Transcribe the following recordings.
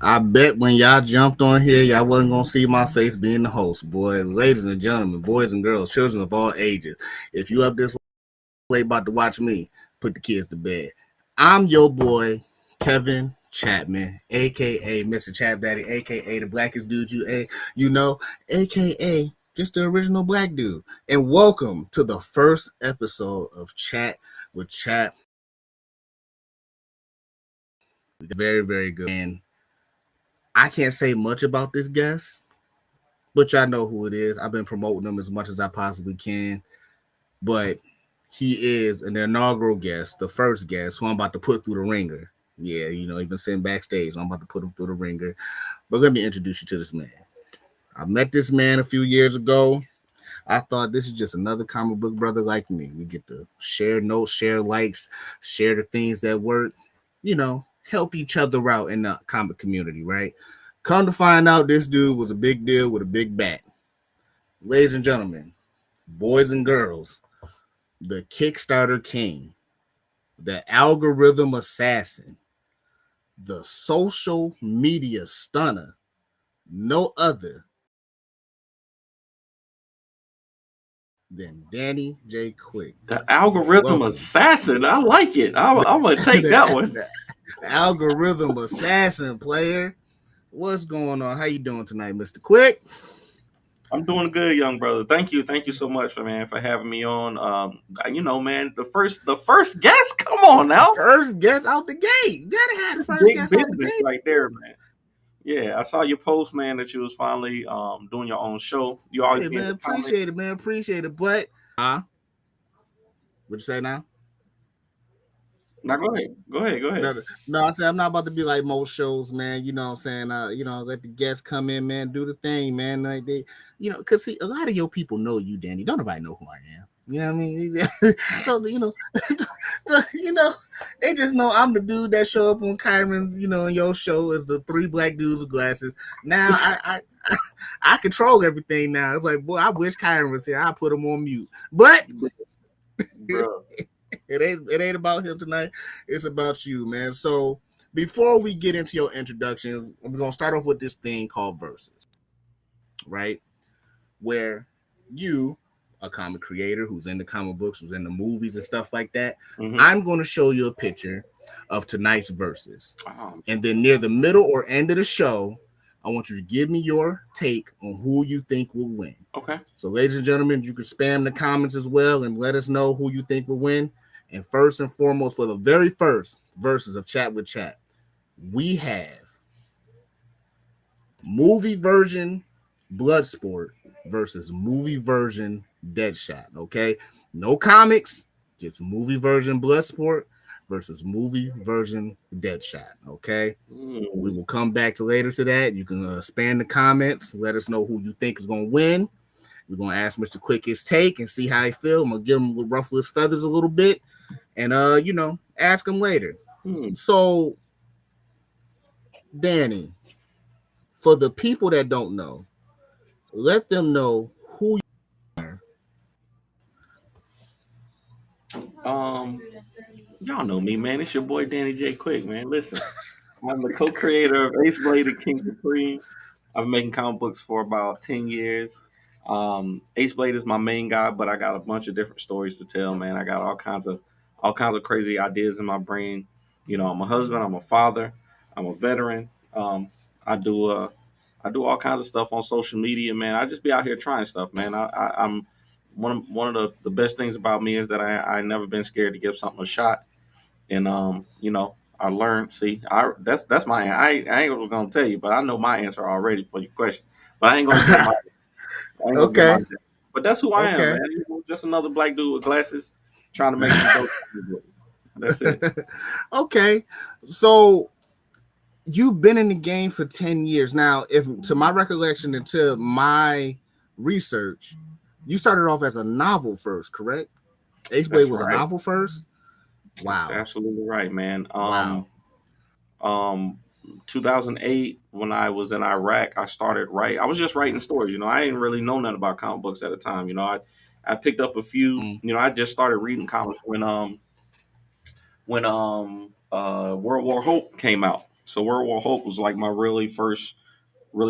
I bet when y'all jumped on here, y'all wasn't gonna see my face being the host, boy. Ladies and gentlemen, boys and girls, children of all ages. If you up this late about to watch me, put the kids to bed. I'm your boy, Kevin Chapman, aka Mr. Chap Daddy, aka the blackest dude you know, aka just the original black dude. And welcome to the first episode of Chat with Chap. Very, very good. And I can't say much about this guest, but y'all know who it is. I've been promoting him as much as I possibly can. But he is an inaugural guest, the first guest who I'm about to put through the ringer. Yeah, you know, he's been sitting backstage. So I'm about to put him through the ringer. But let me introduce you to this man. I met this man a few years ago. I thought this is just another comic book brother like me. We get to share notes, share likes, share the things that work, you know, help each other out in the comic community, right? Come to find out, this dude was a big deal with a big bat. Ladies and gentlemen, boys and girls, the Kickstarter king, the algorithm assassin, the social media stunner, no other than Danny J. Quick. The algorithm Welcome. assassin. I like it. I'm gonna take that one. the algorithm assassin player. What's going on? How you doing tonight, Mr. Quick? I'm doing good, young brother. Thank you so much, for having me on. Man, the first guest. Come on now, First guest out the gate. You gotta have the first big guest out the business gate. right there, man. Yeah, I saw your post, man, that you was finally doing your own show. You always Hey be man, into comics. appreciate it, man. Appreciate it. But what you say now? Now go ahead, go ahead. No, I said I'm not about to be like most shows, man. You know what I'm saying? Let the guests come in, man, do the thing, man. Like they, cause see, a lot of your people know you, Danny. Don't nobody know who I am. You know what I mean? So, you know, they just know I'm the dude that show up on Kyron's, in your show as the three black dudes with glasses. Now I control everything now. It's like, boy, I wish Kyron was here. I put him on mute. But Bro. it ain't about him tonight. It's about you, man. So before we get into your introductions, we're gonna start off with this thing called verses, right? Where you, a comic creator who's in the comic books, who's in the movies and stuff like that, I'm gonna show you a picture of tonight's verses. And then near the middle or end of the show, I want you to give me your take on who you think will win. Okay. So, ladies and gentlemen, you can spam the comments as well and let us know who you think will win. And first and foremost, for the very first verses of Chat with Chat, we have movie version Bloodsport versus movie version Deadshot. Okay, no comics, just movie version Bloodsport versus movie version Deadshot. Okay, we will come back to later to that. You can spam the comments, let us know who you think is going to win. We're going to ask Mr. Quick his take and see how he feels. I'm going to give him ruffle his feathers a little bit and, ask him later. So, Danny, for the people that don't know, let them know who you are. Y'all know me, man. It's your boy Danny J. Quick, man. Listen, I'm the co-creator of Ace Blade and King Supreme. I've been making comic books for about 10 years. Ace Blade is my main guy, but I got a bunch of different stories to tell, man. I got all kinds of crazy ideas in my brain. I'm a husband, I'm a father, I'm a veteran. I do I do all kinds of stuff on social media, man. I just be out here trying stuff, man. I'm one of the best things about me is that I never been scared to give something a shot. And I learned. See, that's my. I ain't gonna tell you, but I know my answer already for your question. But I ain't gonna give my. I ain't gonna give my. Okay. But that's who I am, Okay. man. Just another black dude with glasses trying to make some dope. That's it. Okay. So, you've been in the game for 10 years. Now, if to my recollection and to my research, you started off as a novel first, correct? Ace Blade That's was a right. novel first. That's Wow. absolutely right, man. Wow. Um, 2008 when I was in Iraq, I started writing. I was just writing stories. I didn't really know nothing about comic books at the time. I picked up a few. Mm. I just started reading comics when World War Hope came out. So World War Hulk was like my really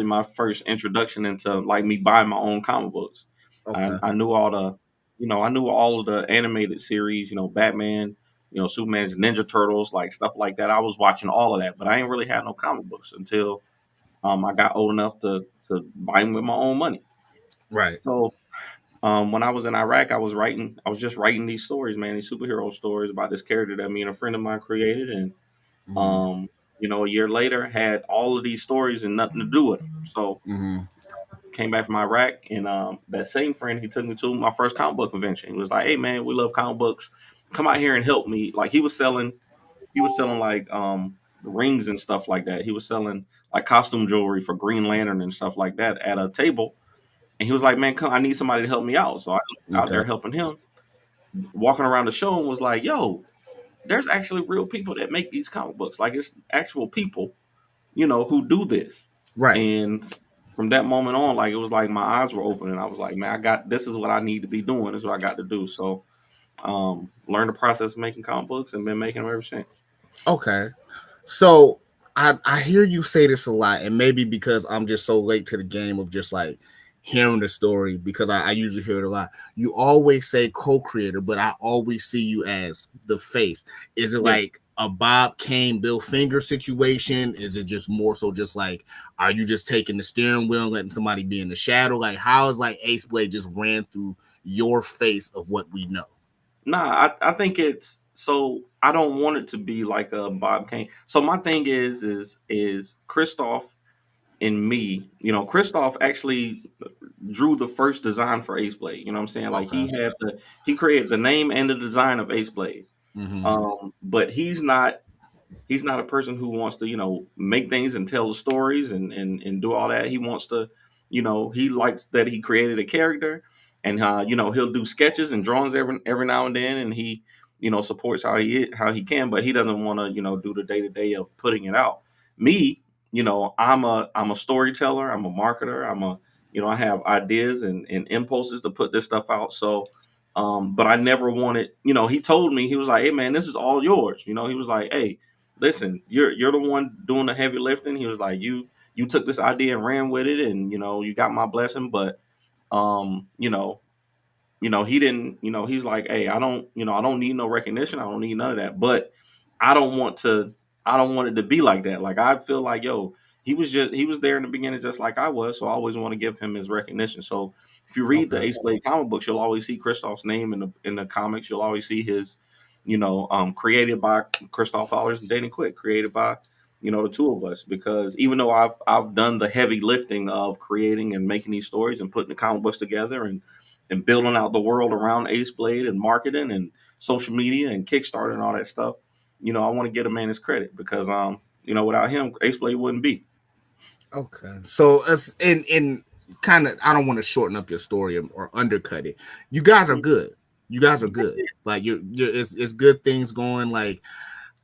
my first introduction into like me buying my own comic books. Okay. I knew all the, I knew all of the animated series, Batman, Superman's Ninja Turtles, like stuff like that. I was watching all of that, but I ain't really had no comic books until I got old enough to buy them with my own money. Right. So when I was in Iraq, I was just writing these stories, man, these superhero stories about this character that me and a friend of mine created, and Mm-hmm. um, a year later had all of these stories and nothing to do with them. So Mm-hmm. came back from Iraq, and that same friend, he took me to my first comic book convention. He was like, "Hey man, we love comic books. Come out here and help me." Like he was selling like rings and stuff like that. He was selling like costume jewelry for Green Lantern and stuff like that at a table. And he was like, "Man, come, I need somebody to help me out." So I was out Okay. there helping him, walking around the show, and was like, "Yo, there's actually real people that make these comic books. Like it's actual people, who do this." Right. And from that moment on, like it was like my eyes were open, and I was like, "Man, I got this is what I need to be doing. This is what I got to do." So, learned the process of making comic books and been making them ever since. Okay. So I hear you say this a lot, and maybe because I'm just so late to the game of just like hearing the story, because I usually hear it a lot. You always say co-creator, but I always see you as the face. Is it Yeah. like a Bob Kane, Bill Finger situation? Is it just more so just like, are you just taking the steering wheel and letting somebody be in the shadow? Like how is like Ace Blade just ran through your face of what we know? Nah, I think it's so I don't want it to be like a Bob Kane. So my thing is Christoph and me. Christoph actually drew the first design for Ace Blade. You know what I'm saying? Like Okay. he created the name and the design of Ace Blade. Mm-hmm. But he's not a person who wants to make things and tell the stories and do all that. He wants to, he likes that he created a character, and he'll do sketches and drawings every now and then, and he supports how he can, but he doesn't want to do the day-to-day of putting it out. Me, I'm a storyteller, I'm a marketer, I have ideas and impulses to put this stuff out. So but I never wanted, he told me, he was like, "Hey man, this is all yours." He was like, "Hey, listen, you're the one doing the heavy lifting." He was like, "You took this idea and ran with it, and you got my blessing." But um, you know, he didn't, he's like, "Hey, I don't need no recognition. I don't need none of that." But I don't want to, I don't want it to be like that. Like I feel like, yo, he was there in the beginning just like I was, so I always want to give him his recognition. So if you read the Okay. Ace Blade comic books, you'll always see Kristoff's name in the comics. You'll always see his, created by Christoph Allers and Danny Quick, created by the two of us. Because even though I've done the heavy lifting of creating and making these stories and putting the comic books together and building out the world around Ace Blade and marketing and social media and Kickstarter and all that stuff, I want to get a man his credit because without him, Ace Blade wouldn't be. Okay. So as in kind of, I don't want to shorten up your story or undercut it. You guys are good. You guys are good. Like you're it's good things going. Like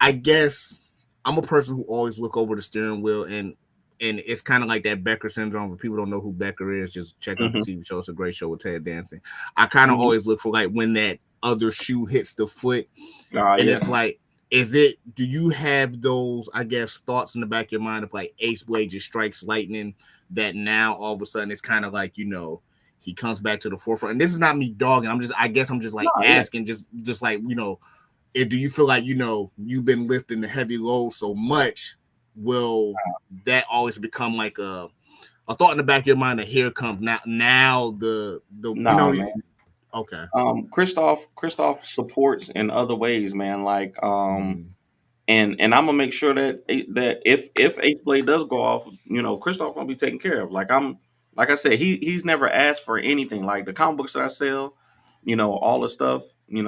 I guess I'm a person who always look over the steering wheel, and it's kind of like that Becker syndrome. For people don't know who Becker is, just check out the Mm-hmm. TV show. It's a great show with Ted Dancing. I kind of Mm-hmm. always look for like when that other shoe hits the foot, and Yeah. it's like, is it? Do you have those? I guess thoughts in the back of your mind of like Ace Blade just strikes lightning, that now all of a sudden it's kind of like he comes back to the forefront. And this is not me dogging. I guess I'm just No, like yeah. asking, just like do you feel like you've been lifting the heavy load so much, will that always become like a thought in the back of your mind that here comes now the No, man. okay. Christoph supports in other ways, man. Like Mm-hmm. and I'm gonna make sure that if Ace Blade does go off, Christoph gonna be taken care of. Like I said, he's never asked for anything. Like the comic books that I sell, all the stuff, he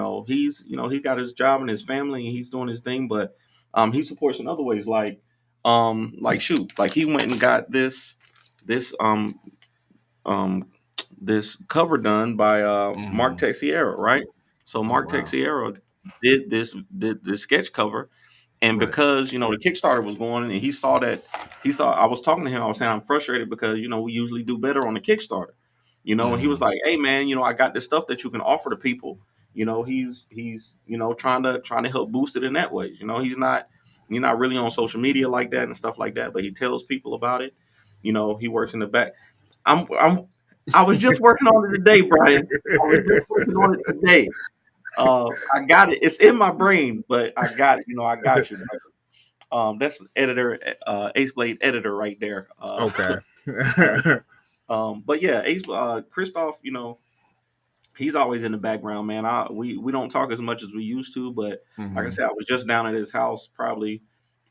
got his job and his family and he's doing his thing, but he supports in other ways. Like shoot, like he went and got this um this cover done by Mark Mm-hmm. Texiera, right? So Oh Mark wow. Texiera did this sketch cover, and Right. because the Kickstarter was going, and he saw I was talking to him, I was saying I'm frustrated because we usually do better on the Kickstarter, and he was Mm-hmm. like, "Hey man, I got this stuff that you can offer to people." He's trying to help boost it in that way. He's not. You're not really on social media like that and stuff like that, but he tells people about it. He works in the back. I'm I was just working on it today, Brian. I was just working on it today. I got it. It's in my brain, but I got it. I got you. Brother. That's editor, Ace Blade editor right there. Okay. Uh, but yeah, Christoph, he's always in the background, man. We don't talk as much as we used to, but like I Hmm. said, I was just down at his house probably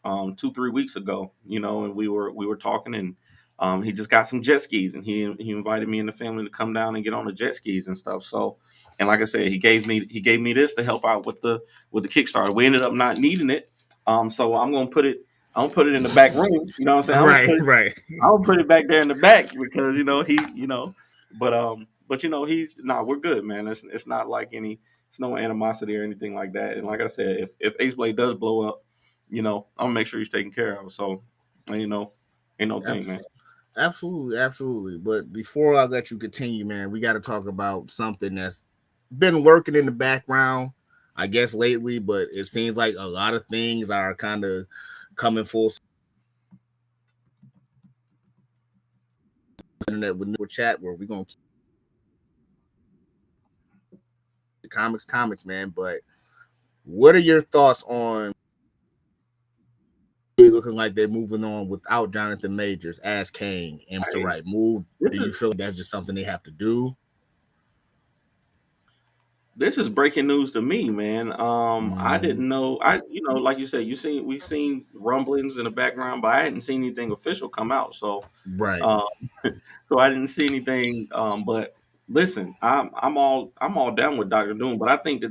2-3 weeks ago, and we were talking, and he just got some jet skis, and he invited me and the family to come down and get on the jet skis and stuff. So, and like I said, he gave me this to help out with the Kickstarter. We ended up not needing it, so I'm gonna put it in the back room. You know what I'm saying? Right, right. I'll put it back there in the back because but he's we're good, man. It's not like it's no animosity or anything like that. And like I said, if Ace Blade does blow up, I'm gonna make sure he's taken care of. So, you know, ain't no thing, man. Abs- Absolutely, absolutely. But before I let you continue, man, we got to talk about something that's been working in the background, I guess, lately. But it seems like a lot of things are kind of coming full internet with chat where we're gonna keep the comics, man. But what are your thoughts on looking like they're moving on without Jonathan Majors as Kang and it's the Hey, right move? this Do you is feel like that's just something they have to do? this is breaking news to me, man. I Mm-hmm. didn't know. Like you said, we've seen rumblings in the background, but I hadn't seen anything official come out. So, Right. um, so I didn't see anything. But listen, I'm all down with Doctor Doom, but I think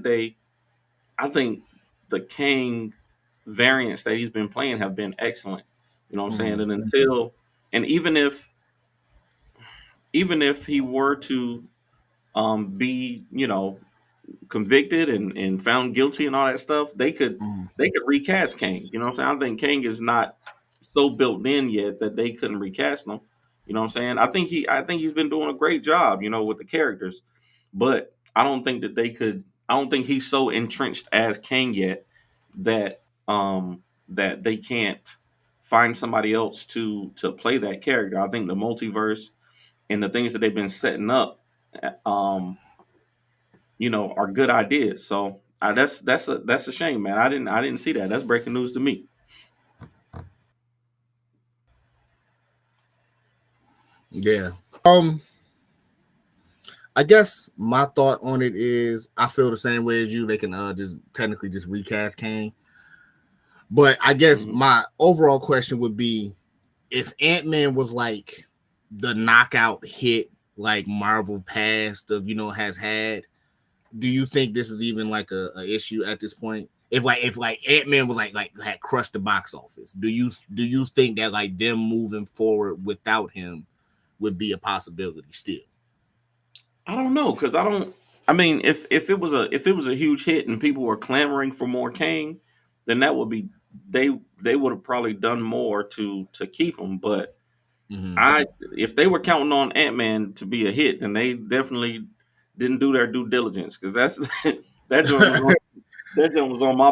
the King variants that he's been playing have been excellent. You know what I'm saying? Mm-hmm. And even if he were to be convicted and found guilty and all that stuff, Mm-hmm. they could recast Kang. You know what I'm saying? I think Kang is not so built in yet that they couldn't recast him. You know what I'm saying? I think he's been doing a great job, with the characters. But I don't think he's so entrenched as Kang yet that that they can't find somebody else to play that character. I think the multiverse and the things that they've been setting up um are good ideas. So that's a shame, man. I didn't see that. That's breaking news to me. Yeah. Um, I guess my thought on it is I feel the same way as you. They can just technically just recast Kang. But I guess Mhm. my overall question would be if Ant-Man was like the knockout hit like Marvel past of has had, do you think this is even like a issue at this point? If Ant-Man was like had crushed the box office, do you think that like them moving forward without him would be a possibility still? I don't know because I don't. I mean, if it was a huge hit and people were clamoring for more Kang, then that would be they they would have probably done more to keep him. But Mm-hmm. I if they were counting on Ant Man to be a hit, then they definitely didn't do their due diligence because that's that joint was on that joint was on my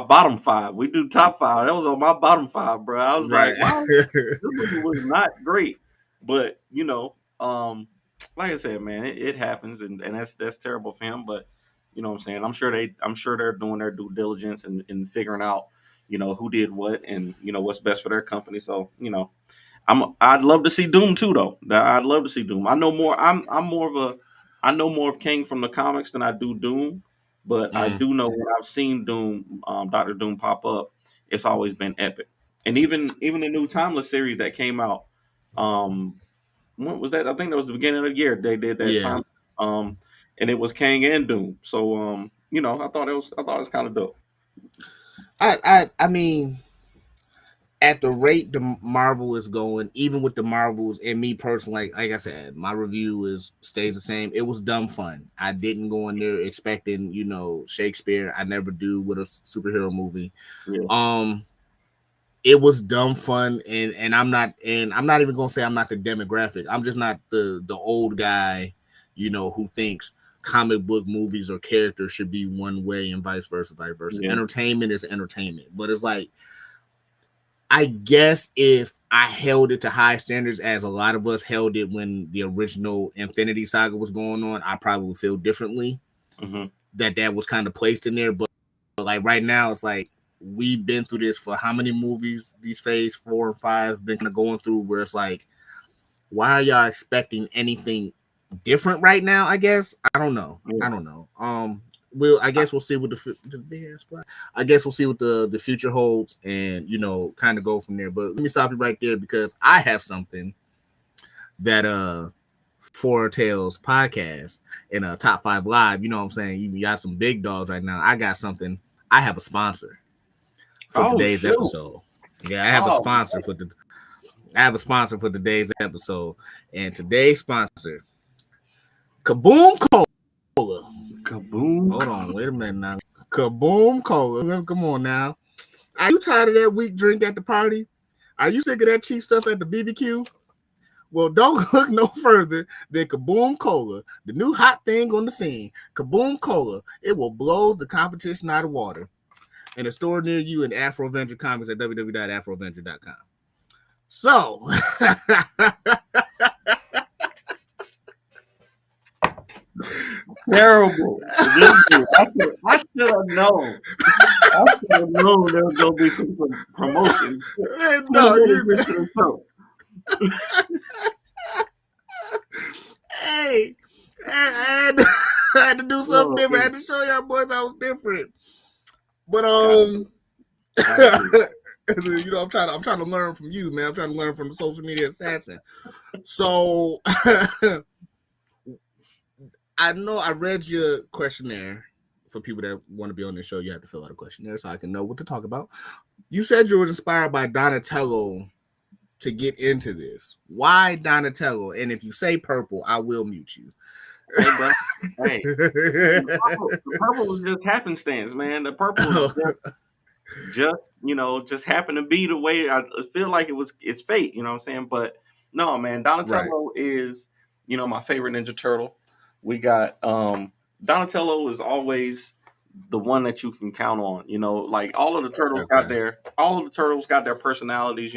bottom five. We do top five. That was on my bottom five, bro. I was Right. like, wow, this movie was not great, but like I said, man, it happens, and that's terrible for him. But you know what I'm saying. I'm sure they're doing their due diligence and figuring out who did what and what's best for their company. So I'd love to see Doom too, though. I'd love to see Doom. I know more. I'm more of a I know more of King from the comics than I do Doom, but I Mm. do know when I've seen Doom, Doctor Doom pop up, it's always been epic. And even the new Timeless series that came out, um, what was that? I think that was the beginning of the year they did that Yeah. time, and it was Kang and Doom. So I thought it was kind of dope. I mean, at the rate the Marvel is going, even with the Marvels and me personally, like I said, my review is stays the same. It was dumb fun. I didn't go in there expecting, Shakespeare. I never do with a superhero movie. Yeah, Um, it was dumb fun, and I'm not even gonna say I'm not the demographic. I'm just not the old guy, who thinks comic book movies or characters should be one way and vice versa, vice versa. Yeah. Entertainment is entertainment, but it's like I guess if I held it to high standards as a lot of us held it when the original Infinity Saga was going on, I probably would feel differently Hmm. that was kind of placed in there. But like right now, it's like we've been through this for how many movies? These phase 4 and 5 been kind of going through where it's like, why are y'all expecting anything different right now? I guess I don't know. I Yeah. don't know. I guess we'll see what the big ass fly. I guess we'll see what the future holds, and kind of go from there. But let me stop you right there because I have something that Four Tales podcast and Top Five Live. You know what I'm saying? You got some big dogs right now. I got something. I have a sponsor for Oh today's shoot. episode. Yeah, I have a Oh sponsor for the. I have a sponsor for today's episode, and today's sponsor, Kaboom Cola. kaboom. Hold on, wait a minute now. Kaboom Cola. Come on now. Are you tired of that weak drink at the party? Are you sick of that cheap stuff at the BBQ? Well, don't look no further than Kaboom Cola, the new hot thing on the scene. Kaboom Cola. It will blow the competition out of water. In a store near you in Afro Venture Comics at www.afroventure.com. So, Terrible. Listen, I should have known. I should have known there was gonna be some promotion. Should have no, been a you, drink to the show. hey, I had to do something Oh, different. I man. had to show y'all boys I was different. But Gotta be. Gotta be. I'm trying to learn from you, man. I'm trying to learn from the social media assassin. So I know I read your questionnaire. For people that want to be on the show, you have to fill out a questionnaire so I can know what to talk about. You said you were inspired by Donatello to get into this. Why Donatello? And if you say purple, I will mute you. Hey, bro. Hey. The purple was just happenstance, man. The purple was just happened to be the way I feel like it's fate, you know what I'm saying? But no, man, Right. Donatello is, my favorite Ninja Turtle. We got Donatello is always the one that you can count on. Like Okay. all of the turtles got their personalities,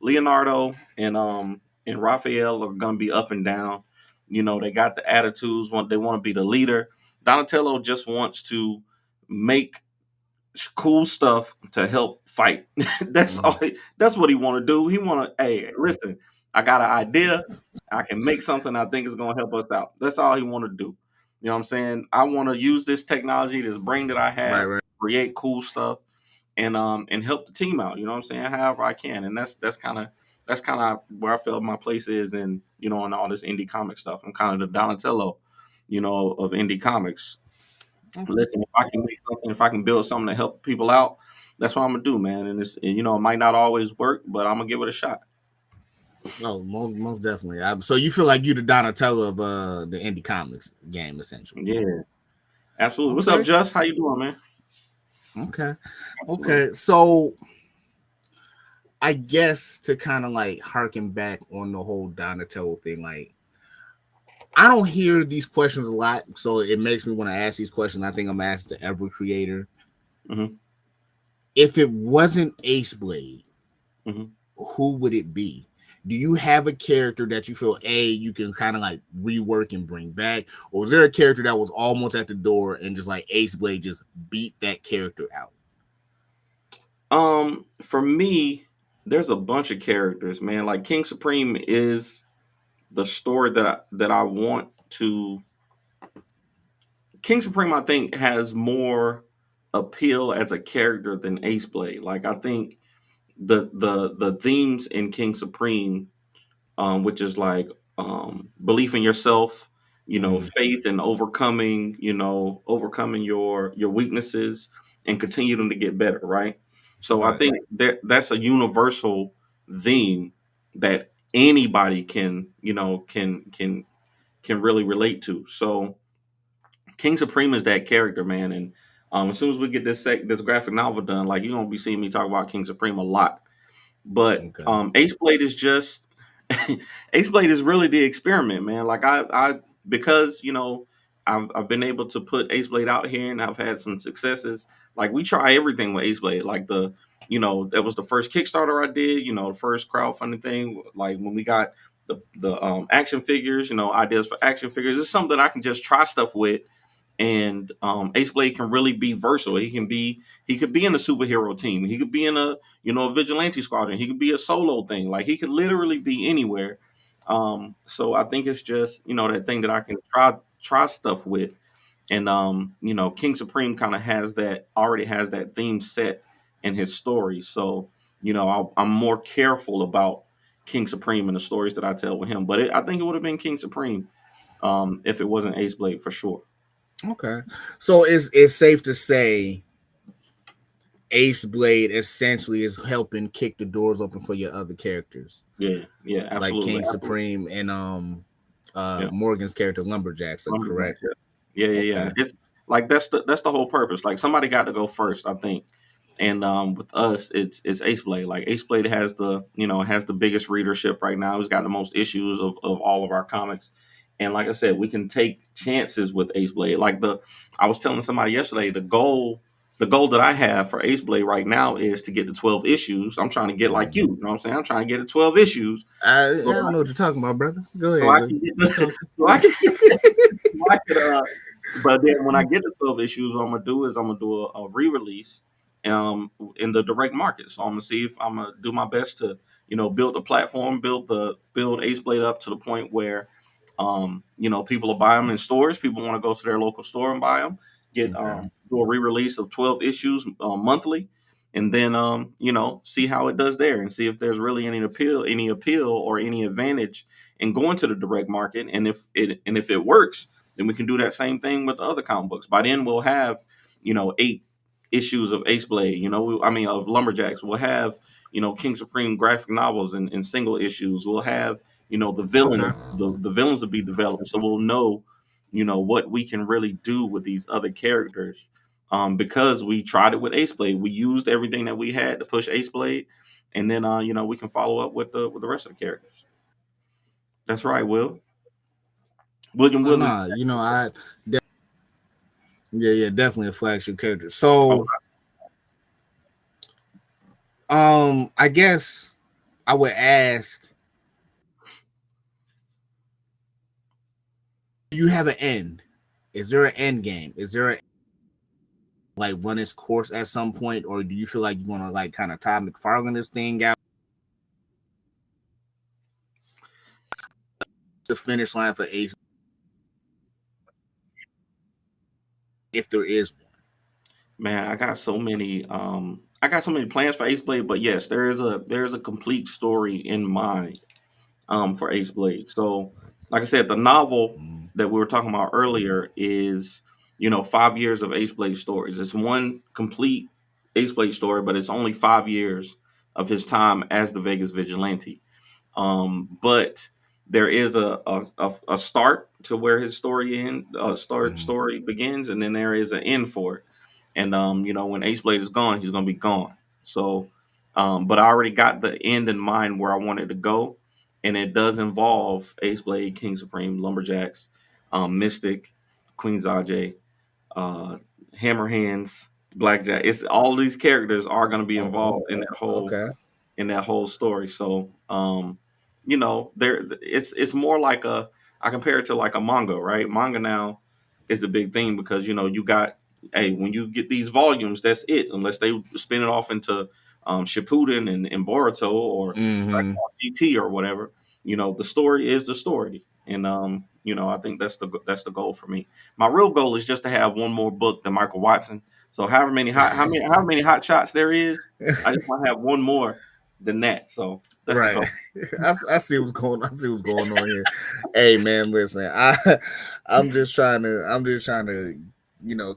Leonardo and Raphael are gonna be up and down. They got the attitudes, they want to be the leader. Donatello just wants to make cool stuff to help fight. That's what he want to do. He want to, hey, listen, I got an idea. I can make something I think is going to help us out. That's all he want to do. You know what I'm saying? I want to use this technology, this brain that I Right. have, Right. create cool stuff and help the team out, you know what I'm saying? However I can. And that's kind of where I felt my place is in all this indie comic stuff. I'm kind of the Donatello, of indie comics. Listen, if I can make something, if I can build something to help people out, that's what I'm gonna do, man. And it might not always work, but I'm gonna give it a shot. Oh, most definitely. So you feel like you the Donatello of the indie comics game, essentially. Yeah, absolutely. What's up, Okay. Just? How you doing, man? Okay. Absolutely. Okay. So I guess to kind of like harken back on the whole Donatello thing, like I don't hear these questions a lot, so it makes me want to ask these questions. I think I'm asking to every creator. Hmm. If it wasn't Ace Blade, Hmm. who would it be? Do you have a character that you feel you can kind of like rework and bring back, or is there a character that was almost at the door and just like Ace Blade just beat that character out? For me, there's a bunch of characters, man. Like King Supreme is the story that I want to. King Supreme, I think, has more appeal as a character than Ace Blade. Like I think the themes in King Supreme, which is like belief in yourself, Mm-hmm. faith and overcoming your weaknesses and continue them to get better, right? So I Right. think that's a universal theme that anybody can really relate to. So King Supreme is that character, man, and as soon as we get this graphic novel done, like you're gonna be seeing me talk about King Supreme a lot. But Okay. Ace Blade is just Ace Blade is really the experiment, man. Like I because I've been able to put Ace Blade out here, and I've had some successes. Like we try everything with Ace Blade. Like that was the first Kickstarter I did. The first crowdfunding thing. Like when we got the action figures. Ideas for action figures. It's something I can just try stuff with, and Ace Blade can really be versatile. He could be in a superhero team. He could be in a vigilante squadron. He could be a solo thing. Like he could literally be anywhere. So I think it's just that thing that I can try stuff with, and King Supreme kind of already has that theme set in his story. So I'm more careful about King Supreme and the stories that I tell with him. But I think it would have been King Supreme if it wasn't Ace Blade for sure. Okay. So it's safe to say Ace Blade essentially is helping kick the doors open for your other characters, Yeah, yeah, like absolutely, King absolutely. Supreme and Yeah, Morgan's character Lumberjacks. lumberjack. Correct? Yeah, yeah, yeah, yeah. Okay. It's like that's the whole purpose. Like somebody got to go first, I think. And with us, it's Ace Blade. Like Ace Blade has the biggest readership right now. He's got the most issues of all of our comics. And like I said, we can take chances with Ace Blade. I was telling somebody yesterday, the goal that I have for Ace Blade right now is to get to 12 issues. I'm trying to get like you. You know what I'm saying? I'm trying to get to 12 issues. I So don't know what you're talking about, brother. Go so ahead. I Go. can get Keep talking. so I can so I could but then when I get to 12 issues, what I'm gonna do is I'm gonna do a re-release in the direct market. So I'm gonna see if I'm gonna do my best to, build the platform, build Ace Blade up to the point where people will buy them in stores. People want to go to their local store and buy them. Get Okay. do a re-release of 12 issues monthly, and then see how it does there, and see if there's really any appeal or any advantage in going to the direct market. And if it works, then we can do that same thing with the other comic books. By then we'll have 8 issues of Ace Blade. I mean of Lumberjacks. We'll have King Supreme graphic novels and single issues. We'll have the Okay. villains. The villains will be developed, so we'll know what we can really do with these other characters. Because we tried it with Ace Blade, we used everything that we had to push Ace Blade, and then we can follow up with the rest of the characters. That's right, Will. William Oh, Willie. nah, yeah, definitely a flagship character. Oh, So, I guess I would ask, do you have an end? Is there an end game? Is there a like run its course at some point, or do you feel like you want to like kind of Todd McFarlane this thing out the finish line for Ace, if there is man, I got so many plans for Ace Blade, but yes, there is a complete story in mind for Ace Blade. So, like I said, the novel one? that we were talking about earlier is 5 years of Ace Blade stories. It's one complete Ace Blade story, but it's only 5 years of his time as the Vegas Vigilante. But there is a start to where his Mm-hmm. story begins, and then there is an end for it. And when Ace Blade is gone, he's gonna be gone. So, but I already got the end in mind where I wanted to go, and it does involve Ace Blade, King Supreme, Lumberjacks, Mystic, Queen Zajay, uh, Hammerhands, Blackjack. It's all these characters are going to be Oh, involved okay. in that whole story. So, there it's more like I compare it to like a manga, right? Manga now is the big thing because you got when you get these volumes, that's it. Unless they spin it off into Shippuden and Boruto or Dragon Mm-hmm. Ball GT or whatever. The story is the story, and I think that's the goal for me. My real goal is just to have one more book than Michael Watson. So however many hot shots there is, I just want to have one more than that. So that's the Right. goal. I see what's going. I see what's going on here. Hey, man, listen. I'm just trying to,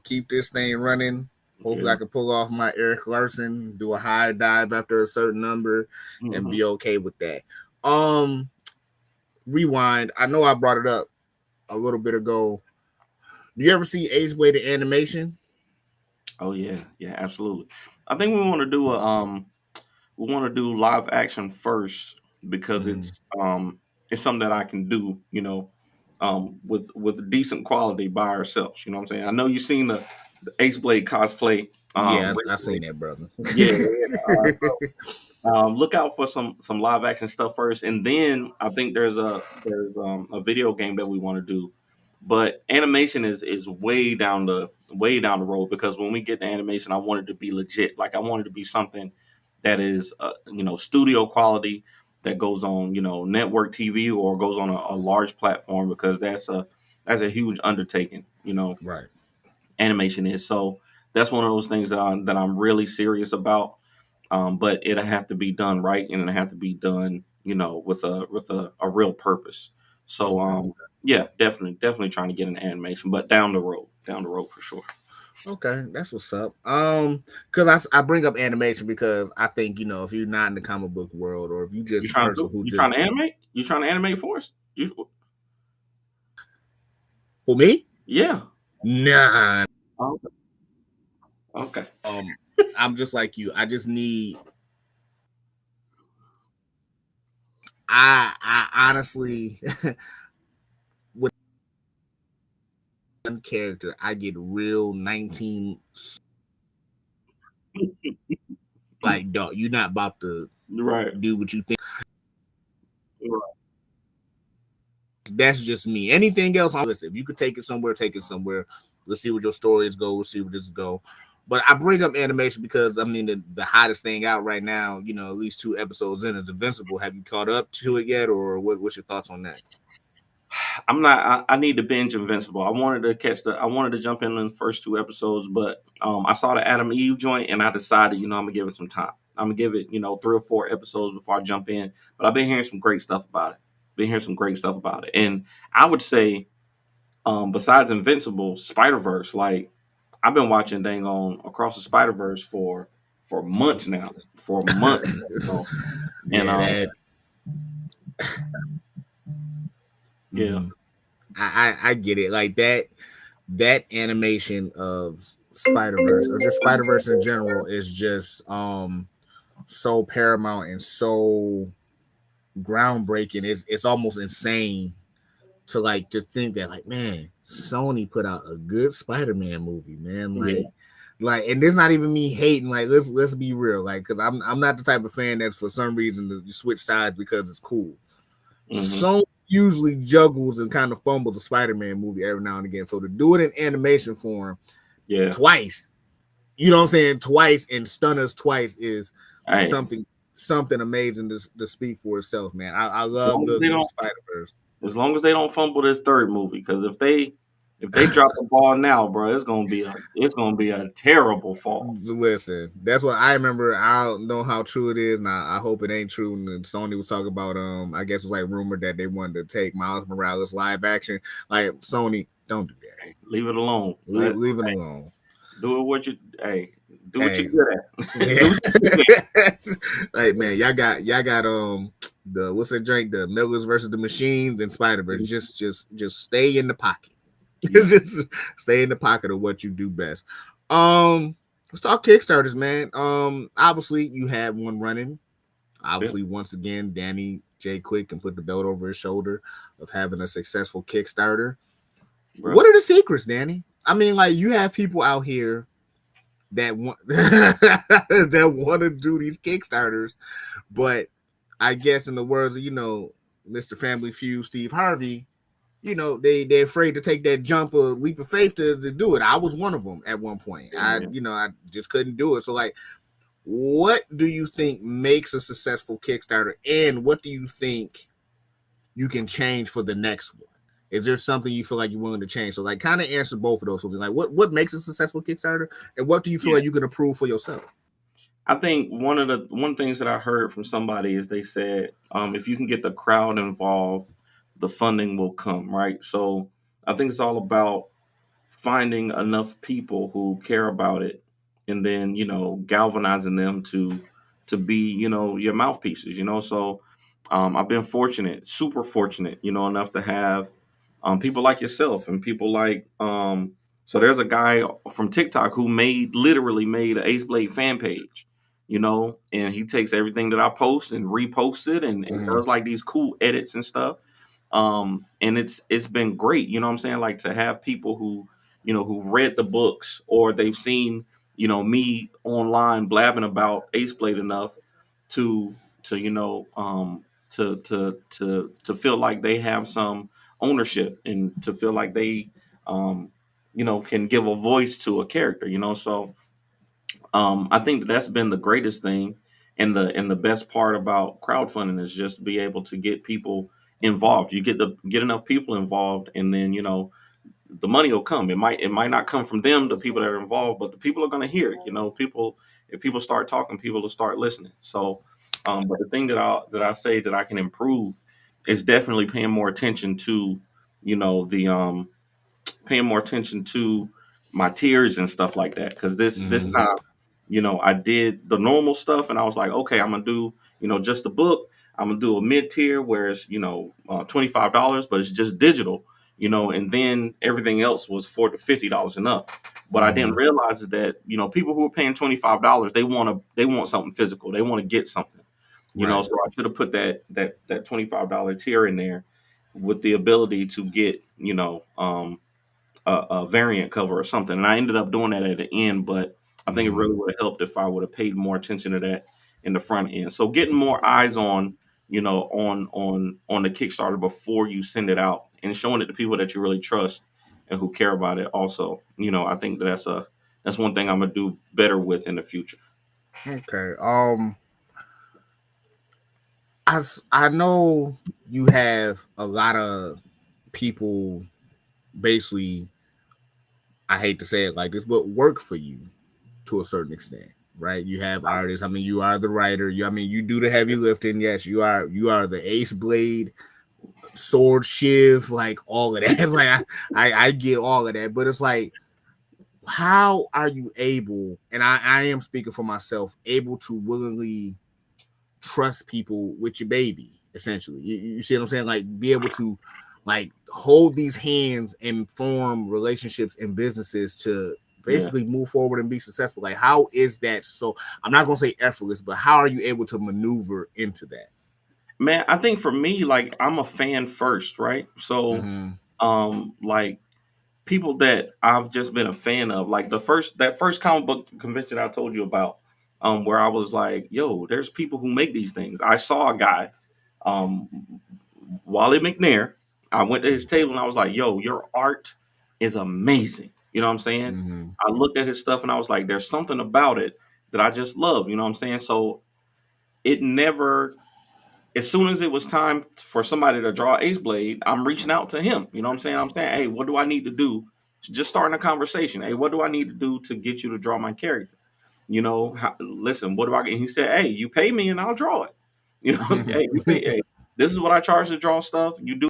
keep this thing running. Hopefully, I Yeah. can pull off my Eric Larson, do a high dive after a certain number, and Hmm. be okay with that. Um, Rewind. I know I brought it up a little bit ago. Do you ever see Ace Blade the animation? Oh yeah, yeah, absolutely. I think we want to do live action first because Mm, it's something that I can do. with decent quality by ourselves. You know what I'm saying? I know you've seen the Ace Blade cosplay Yeah, I recently. seen that, brother. Yeah, yeah. Look out for some live action stuff first, and then I think there's a video game that we want to do. But animation is way down the road because when we get the animation, I want it to be legit. Like I want it to be something that is studio quality that goes on network TV or goes on a large platform because that's a huge undertaking. Right. Animation is so that's one of those things that I'm really serious about, but it'll have to be done right and it'll have to be done, with a real purpose. So Okay. yeah, definitely trying to get an animation, but down the road for sure. Okay, that's what's up. Because I bring up animation because I think if you're not in the comic book world or if you You just a trying to person who you trying just to animate? You trying to animate for us? who me? Yeah. Nah. Oh, okay. Um, I'm just like you. I just need. I honestly with one character I get real 19 like dog. You're not about to Right. do what you think. Right. That's just me. Anything else, I'm listen. If you could take it somewhere, take it somewhere. Let's see what your stories go. We'll see where this go. But I bring up animation because I mean the hottest thing out right now, at least 2 episodes in is Invincible. Have you caught up to it yet, or what's your thoughts on that? I'm not. I need to binge Invincible. I wanted to jump in the first 2 episodes, but I saw the Adam Eve joint, and I decided, I'm gonna give it some time. I'm gonna give it, 3 or 4 episodes before I jump in. But I've been hearing some great stuff about it. Been hearing some great stuff about it, and I would say, besides Invincible, Spider Verse, like I've been watching dang on Across the Spider Verse for months now, for months, and Yeah, that. yeah, Mhm. I get it. Like that animation of Spider Verse or just Spider Verse in general is just so paramount and so groundbreaking. It's almost insane to think that like man, Sony put out a good Spider-Man movie, man. yeah, And this not even me hating. Like let's be real. Like because I'm not the type of fan that's for some reason to switch sides because it's cool. hmm, Sony usually juggles and kind of fumbles a Spider-Man movie every now and again. So to do it in animation form yeah. twice, you know what I'm saying, twice and stun us twice is Hey, something something amazing to speak for itself, man. I as love long as they the don't Spider Verse. As long as they don't fumble this third movie, because if they drop the ball now, bro, it's gonna be a terrible fall. Listen, that's what I remember. I don't know how true it is, and I hope it ain't true. And Sony was talking about, I guess it was like rumored that they wanted to take Miles Morales live action. Like Sony, don't do that. Leave it alone. Leave it alone. Do it what you hey, do what you're Hey, good at. yeah. Do what you're good Like man, y'all got the what's that drink? The Millers versus the Machines and Spider Verse. at. Just stay in the pocket. Yeah, Just stay in the pocket of what you do best. Let's talk Kickstarters, man. Obviously you had one running. yeah, Obviously, once again, Danny J. Quick can put the belt over his shoulder of having a successful Kickstarter. bro. What are the secrets, Danny? I mean, like you have people out here that want that want to do these Kickstarters, but I guess in the words of Mr. Family Feud, Steve Harvey, they're afraid to take that jump or leap of faith to do it. I was one of them at one point. Yeah, I man. I just couldn't do it. So like, what do you think makes a successful Kickstarter, and what do you think you can change for the next one? Is there something you feel like you're willing to change? So like, kind of answer both of those for me. Like, what makes a successful Kickstarter, and what do you feel Yeah. like you can improve for yourself? I think one things that I heard from somebody is they said, if you can get the crowd involved, the funding will come, right? So I think it's all about finding enough people who care about it and then galvanizing them to be your mouthpieces, so I've been fortunate, super fortunate, enough to have people like yourself and people like so there's a guy from TikTok who literally made an Ace Blade fan page, and he takes everything that I post and reposts it and Mm-hmm. does like these cool edits and stuff. And it's been great. You know what I'm saying? Like to have people who who've read the books or they've seen me online blabbing about Ace Blade enough to to you know to feel like they have some ownership and to feel like they um can give a voice to a character. So I think that's been the greatest thing, and the best part about crowdfunding is just to be able to get people involved. You get enough people involved, and then the money will come. It might not come from them, the people that are involved, but the people are going to hear it. People, if people start talking, people will start listening. So, but the thing that I say that I can improve is definitely paying more attention to the paying more attention to my tiers and stuff like that. Because this Mm-hmm. time, I did the normal stuff, and I was like, okay, I'm gonna do just the book. I'm gonna do a mid tier where it's $25, but it's just digital. And then everything else was $40 to $50 and up. What I didn't Mm-hmm. realize is that people who are paying $25, they want something physical. They want to get something. Right. So I should have put that $25 tier in there with the ability to get a variant cover or something. And I ended up doing that at the end, but I think it Mm-hmm. really would have helped if I would have paid more attention to that in the front end. So getting more eyes on, on the Kickstarter before you send it out and showing it to people that you really trust and who care about it. Also, I think that's one thing I'm gonna do better with in the future. Okay. I know you have a lot of people basically, I hate to say it like this, but work for you to a certain extent, right? You have artists. I mean, you are the writer. I mean, you do the heavy lifting. Yes, you are the Ace Blade, sword shiv, like all of that. Like I get all of that, but it's like, how are you able? And I am speaking for myself, able to willingly trust people with your baby, essentially. You see what I'm saying? Like, be able to like hold these hands and form relationships and businesses to Yeah. basically move forward and be successful. Like, how is that? So I'm not gonna say effortless, but how are you able to maneuver into that? Man, I think for me, like I'm a fan first, right? So Mm-hmm. like people that I've just been a fan of, like that first comic book convention I told you about, where I was like, yo, there's people who make these things. I saw a guy, um, Wally McNair. I went to his table and I was like, yo, your art is amazing. You know what I'm saying? Mm-hmm. I looked at his stuff and I was like, there's something about it that I just love. You know what I'm saying? So it never as soon as it was time for somebody to draw Ace Blade, I'm reaching out to him. You know what I'm saying? I'm saying, hey, what do I need to do? Just starting a conversation. Hey, what do I need to do to get you to draw my character? Listen, what do I get? He said, hey, you pay me and I'll draw it. Hey, you pay. Hey, this is what I charge to draw stuff. You do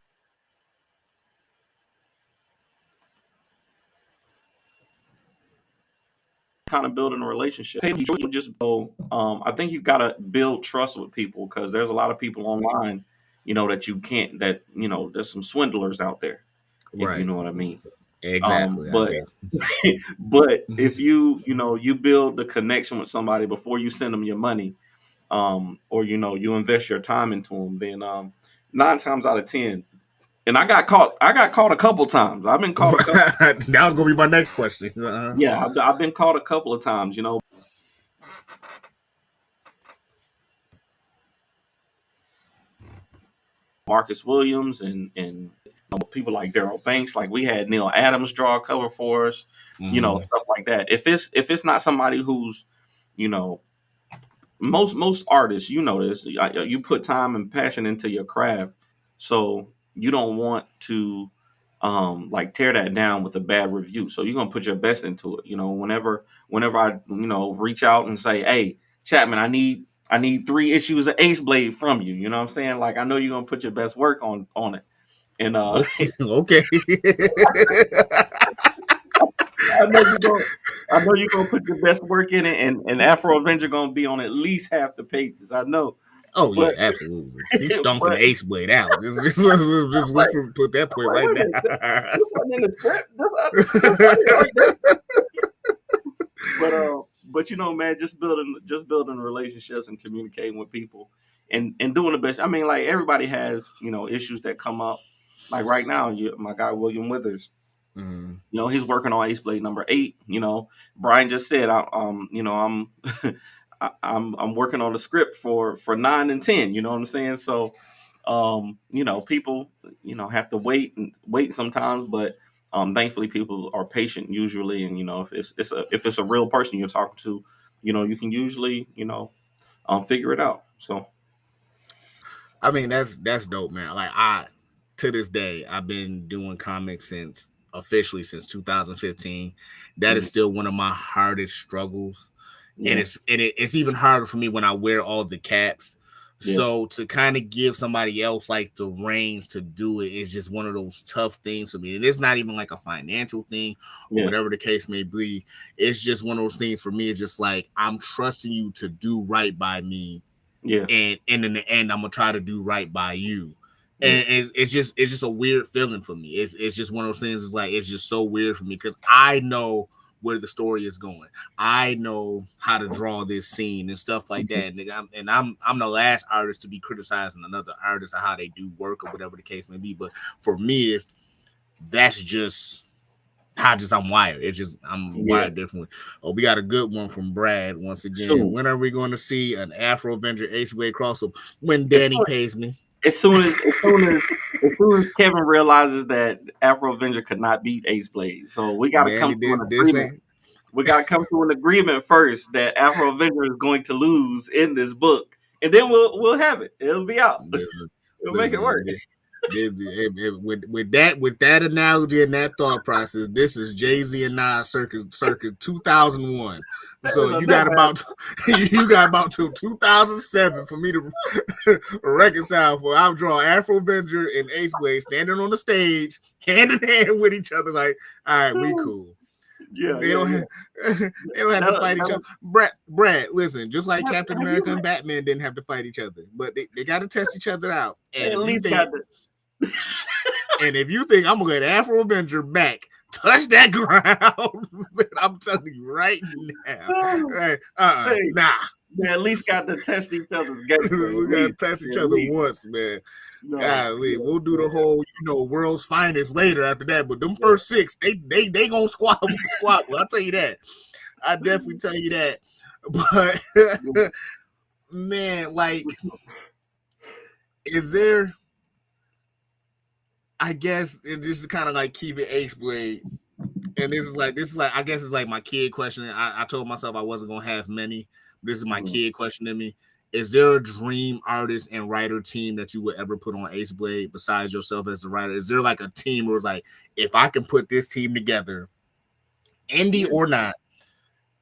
kind of building a relationship. Hey, you just go. I think you got to build trust with people because there's a lot of people online, that you can't. That there's some swindlers out there, if you Right. know what I mean. Exactly. I But do. but if you build the connection with somebody before you send them your money, or you invest your time into them, then 9 times out of 10, and I got caught a couple times. I've been caught a couple. That was gonna be my next question. Yeah, I've been caught a couple of times. Marcus Williams and people like Daryl Banks. Like we had Neil Adams draw a cover for us. Mm-hmm. Stuff like that. If it's not somebody who's you know most artists, this, you put time and passion into your craft, so you don't want to like tear that down with a bad review. So you're gonna put your best into it. Whenever I reach out and say, hey, Chapman, I need 3 issues of Ace Blade from you. You know what I'm saying? Like I know you're gonna put your best work on it. And Okay. Okay. I know you're gonna I know you're gonna put your best work in it, and Afro Avenger gonna be on at least half the pages. I know. Oh But yeah, absolutely. He stomping but the Ace Blade out. I'm Let's like, put that I'm point like, right wait a minute, now. this wasn't in the script. This right there. But man, just building relationships and communicating with people and doing the best. I mean, like everybody has issues that come up. Like right now, my guy William Withers, Mm. he's working on Ace Blade number 8. Brian just said, I'm I'm working on a script for 9 and 10. You know what I'm saying? So, people, have to wait and wait sometimes, but thankfully people are patient usually, and if it's a real person you're talking to, you can usually figure it out. So I mean, that's dope, man. Like I, to this day, I've been doing comics since officially since 2015. That is mhm, still one of my hardest struggles, and yeah, it's even harder for me when I wear all the caps. yeah, So to kind of give somebody else like the reins to do it is just one of those tough things for me. And it's not even like a financial thing or yeah, whatever the case may be. It's just one of those things for me. It's just like I'm trusting you to do right by me, yeah, and in the end I'm gonna try to do right by you. yeah, And it's just a weird feeling for me. It's just one of those things. It's like it's just so weird for me because I know where the story is going. I know how to draw this scene and stuff like mhm, that. And I'm the last artist to be criticizing another artist or how they do work or whatever the case may be. But for me, that's just how just I'm wired. It's just I'm yeah. wired differently. Oh, we got a good one from Brad once again. Soon, When are we going to see an Afro Avenger Ace Way crossover? When as Danny soon pays me. as soon as Kevin realizes that Afro Avenger could not beat Ace Blade, so we got to come Danny, to an this agreement. ain't We got to come to an agreement first that Afro Avenger is going to lose in this book, and then we'll have it. It'll be out. listen, We'll make it listen. work. With that analogy and that thought process, this is Jay Z and Nas circa 2001. So It'll you never got about you got about till 2007 for me to reconcile. For I'll draw Afro Avenger and Ace Blade standing on the stage, hand in hand with each other. Like, all right, we happen. cool. Yeah, They yeah, don't yeah. have, they don't have to fight each That'll, other. Brad, listen, just like Captain have you America and Batman didn't have to fight each other, but they got to test each other out. at least got the And if you think I'm gonna let Afro Avenger back touch that ground, I'm telling you right now, hey, hey, nah. they at least got to test each other's gangster. We gotta test each At other least. once, man. No. Golly, Yeah, we'll do the whole, world's finest later after that. But them yeah, first six, they gonna squat. Well, I'll tell you that. I definitely tell you that. yeah. But man, like, is there? I guess it just kind of like keep it Ace Blade. And this is like I guess it's like my kid question. I told myself I wasn't gonna have many. This is my Mhm. kid question to me. Is there a dream artist and writer team that you would ever put on Ace Blade besides yourself as the writer? Is there like a team where it's like, if I can put this team together, indie Yeah, or not,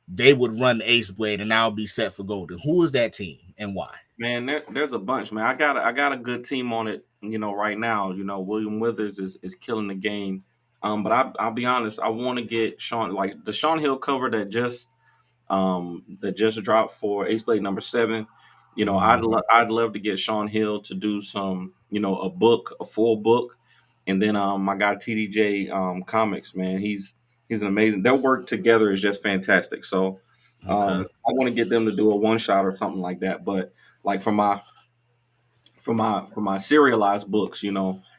they would run Ace Blade and I'll be set for golden? Who is that team and why? man. There's a bunch, man. I got a good team on it. Right now. William Withers is killing the game. But I'll be honest. I want to get Sean, like the Sean Hill cover that just dropped for Ace Blade number 7. Mm, I'd love to get Sean Hill to do some, a full book, and then my guy TDJ Comics, man, he's an amazing. Their work together is just fantastic. So okay. I want to get them to do a one shot or something like that. But like for my serialized books,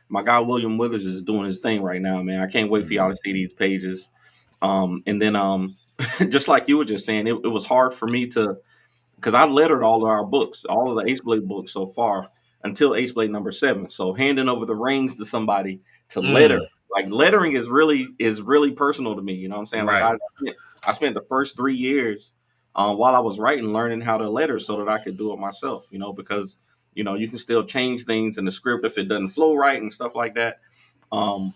my guy William Withers is doing his thing right now, man. I can't wait for y'all to Mm, see these pages. And then just like you were just saying, it was hard for me to, because I lettered all of our books, all of the Ace Blade books so far until Ace Blade number 7. So handing over the reins to somebody to letter, mm, like lettering is really personal to me. You know what I'm saying? Like right. I spent the first 3 years while I was writing, learning how to letter so that I could do it myself. Because you can still change things in the script if it doesn't flow right and stuff like that. Um,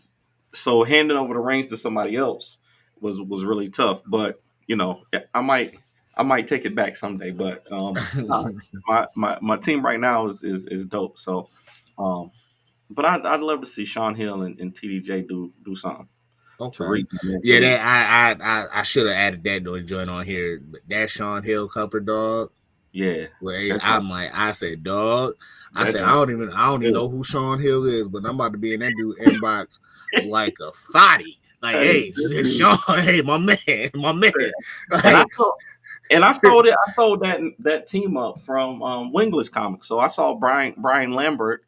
so handing over the reins to somebody else was really tough. But I might take it back someday. But nah, my team right now is dope. So, um, but I'd love to see Sean Hill and TDJ do something to Okay. read my Yeah, mentor. that I should have added that though joint on here. But that Sean Hill cover dog. Yeah, Wait, that's I said, dog. I that said, joint. I don't even Good. know who Sean Hill is, but I'm about to be in that dude inbox like a thotty. Like, Hey, hey, this dude. Sean, hey, my man, my man. And I Like, saw and I sold that team up from Wingless Comics. So I saw Brian Lambert.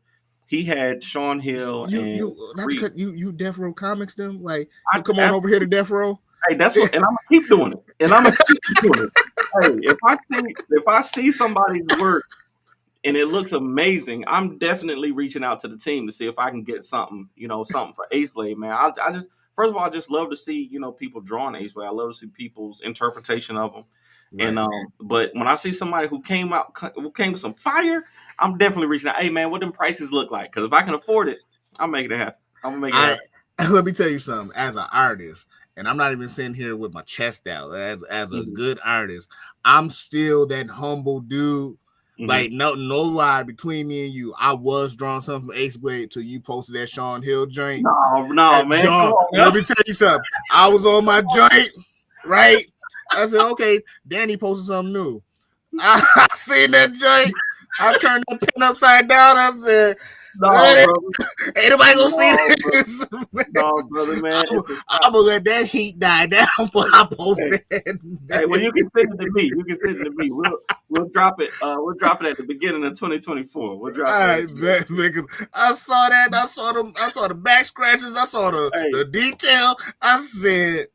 he had Sean Hill and You not to Reed. cut you Death Row Comics them like I you come on over here to absolutely. Death Row. Hey, that's what, and I'm gonna keep doing it, and I'm gonna keep doing it. Hey, if I see somebody's work and it looks amazing, I'm definitely reaching out to the team to see if I can get something, something for Ace Blade, man. I just first of all, I just love to see, people drawing Ace Blade. I love to see people's interpretation of them. And Right. but when I see somebody who came with some fire, I'm definitely reaching out. Hey, man, what them prices look like? Because if I can afford it, I'll make it happen. I'm gonna make it I happen. let me tell you something. As an artist, and I'm not even sitting here with my chest out. As a Hmm. good artist, I'm still that humble dude. Hmm. Like no lie between me and you. I was drawing something from Ace Blade till you posted that Sean Hill joint. No, no, And man, come dog, on, let man. me tell you something. I was on my joint, right? I said, okay, Danny posted something new. I seen that joint. I turned the pen upside down. I said, No, brother. ain't nobody gonna see No, brother. this. No, brother, man. I'm, It's a I'm gonna let that heat die down before I post hey, that. hey. Well, you can send it to me. You can send it to me. We'll drop it. We'll drop it at the beginning of 2024. We'll All drop it at right, the because I saw that. I saw them. I saw the back scratches. I saw Hey, the detail. I said,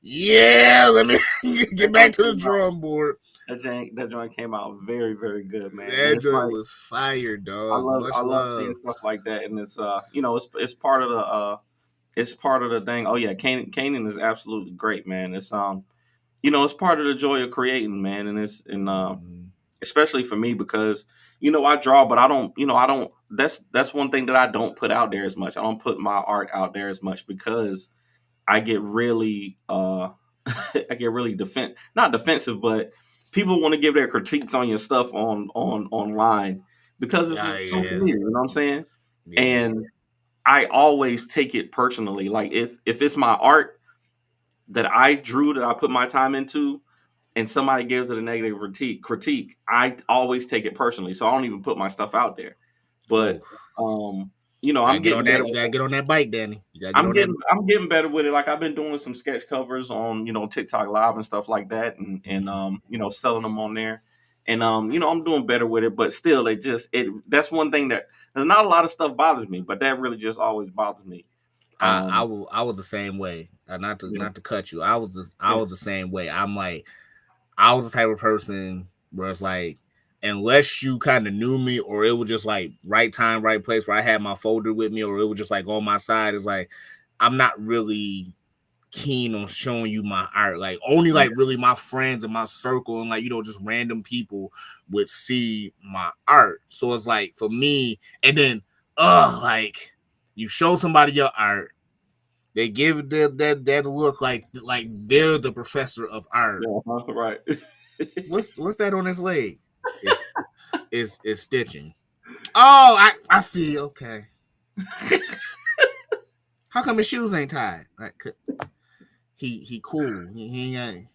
yeah, let me that get back joint to the came out. drum board. That joint came out very, very good, man. And That it's joint like was fire, I dog. love I Much love seeing love. stuff like that, and it's part of the thing. Oh yeah, Kanan is absolutely great, man. It's part of the joy of creating, man, and Mhm. especially for me because I draw, but I don't. That's one thing that I don't put out there as much. I don't put my art out there as much because I get really I get really not defensive, but people want to give their critiques on your stuff on online because this Yeah, is social yeah, media. You know what I'm saying? yeah. And I always take it personally. Like if it's my art that I drew that I put my time into, and somebody gives it a negative critique, I always take it personally. So I don't even put my stuff out there. But Oh, um, gotta I'm get on getting that. better You with gotta it. get on that bike, Danny. You gotta get I'm on that. getting I'm getting better with it. Like I've been doing some sketch covers on TikTok Live and stuff like that, and Mhm. selling them on there. And I'm doing better with it, but still, it that's one thing that there's not a lot of stuff bothers me, but that really just always bothers me. I Um, will. I was the same way. yeah, Not to cut you. I yeah, was the same way. I'm like I was the type of person where it's like unless you kind of knew me or it was just like right time, right place where I had my folder with me or it was just like on my side. It's like I'm not really keen on showing you my art. Like only yeah, like really my friends and my circle and like just random people would see my art. So it's like for me, and then like you show somebody your art, they give that look like they're the professor of art. yeah, right. What's that on his leg? It's it's stitching. Oh, I see. Okay, how come his shoes ain't tied? Like he cool. He ain't.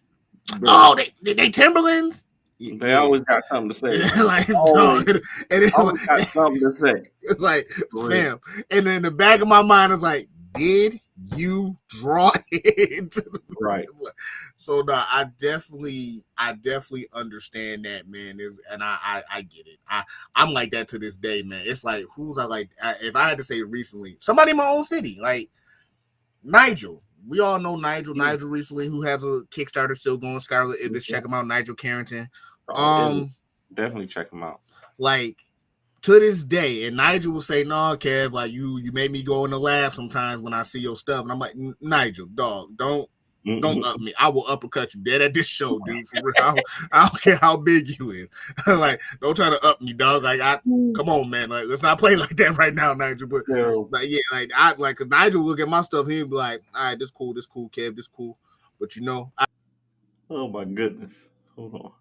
Bro, Oh, they Timberlands. they Yeah, always got something to say, man. like Always, dog, and always got something to say. it's like For real. fam, and in the back of my mind, it's like, did you draw it? Right. So no, I definitely understand that, man. And I get it. I'm like that to this day, man. It's like who's I like? If I had to say recently, somebody in my own city, like Nigel. We all know Nigel. Mm. Nigel recently, who has a Kickstarter still going. Scarlet Ibis, Yeah. check him out. Nigel Carrington. Oh, it is. Um, Definitely check them out. like to this day, and Nigel will say, "No, Kev, like you make me go in the lab sometimes when I see your stuff." And I'm like, Nigel, dog, don't up Mm-mm. me. I will uppercut you dead at this show, dude. For real, I don't care how big you is. Like, don't try to up me, dog. Like, come on, man. Like, let's not play like that right now, Nigel. But So, like, yeah, like I like, cause Nigel look at my stuff, he'd be like, "All right, this cool, Kev, this cool." But oh my goodness. Hold on.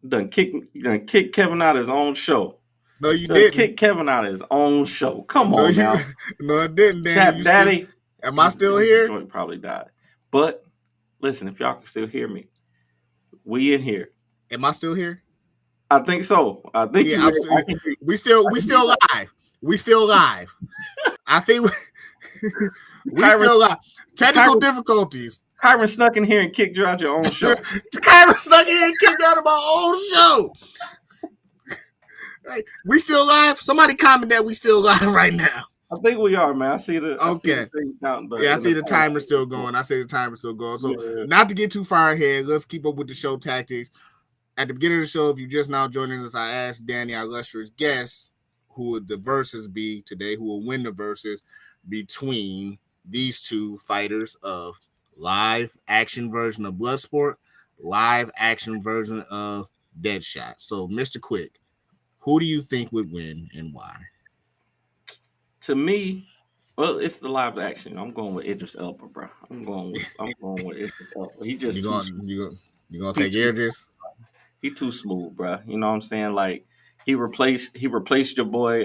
Done kick Kevin out of his own show. no, you Done didn't. kick Kevin out of his own show. Come No, on you, now. no, I didn't, Danny. Chap You still, Daddy. am I His, still his here? joint probably died. But listen, if y'all can still hear me, we in here. Am I still here? I think so. I think Yeah, you. I'm I still. can hear. I We can hear still that. live. We still live. I think we Kyron, still live. Technical Kyron, difficulties. Kyron snuck in here and kicked you out your own show. Kyra snuck in and kicked me out of my own show. Hey, we still live? Somebody comment that we still live right now. I think we are, man. I see the Okay. thing counting Yeah, I in the see the timer. timer still going. I see the timer still going. So, Yeah. not to get too far ahead, let's keep up with the show tactics. At the beginning of the show, if you just now joining us, I asked Danny, our illustrious guest, who would the verses be today, who will win the verses between these two fighters of live action version of Bloodsport, live action version of Deadshot. So, Mr. Quick, who do you think would win and why? To me, well, it's the live action. I'm going with Idris Elba, bro. I'm going with Idris Elba. He just You too going smooth. you gonna He take too Idris? he too smooth, bro. You know what I'm saying? Like he replaced your boy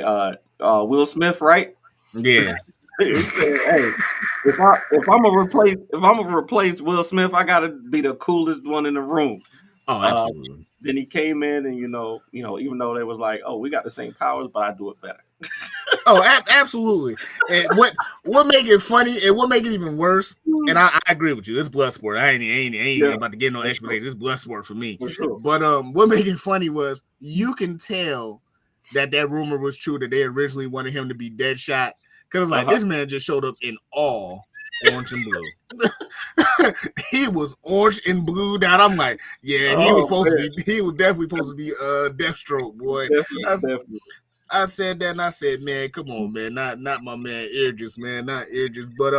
Will Smith, right? Yeah. He said, "Hey, if I'm gonna replace Will Smith, I gotta be the coolest one in the room." Oh, Uh, absolutely. then he came in, and even though they was like, "Oh, we got the same powers, but I do it better." Oh, absolutely. And what make it funny and what make it even worse? And I agree with you. It's blood sport. I ain't Yeah, about to get no for sure, explanation. It's blood sport for me. for sure. But what made it funny was you can tell that rumor was true that they originally wanted him to be Deadshot because Uh like huh. this man just showed up in all orange and blue. He was orange and blue down. I'm like, yeah, he was Oh supposed to man, be. He was definitely supposed to be Deathstroke, boy. definitely, I, definitely. I said that and I said, man, come on, man, not my man Idris, man, not Idris. But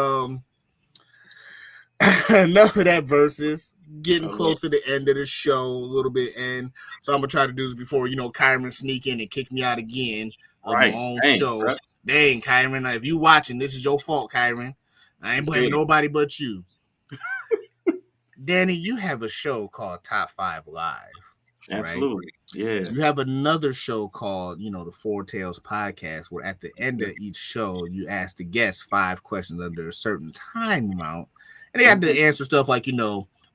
enough of that versus. Getting Oh, Lord. close to the end of the show a little bit, and so I'm gonna try to do this before Kyron sneak in and kick me out again of my Right, own dang, show. bro. Dang, Kyron, if you watching, this is your fault, Kyron. I ain't blaming Yeah, nobody but you. Danny, you have a show called Top 5 Live, right? absolutely. Yeah, You have another show called, the Four Tales Podcast, where at the end yeah. of each show, you ask the guests 5 questions under a certain time amount. And they have to Mhm. answer stuff like,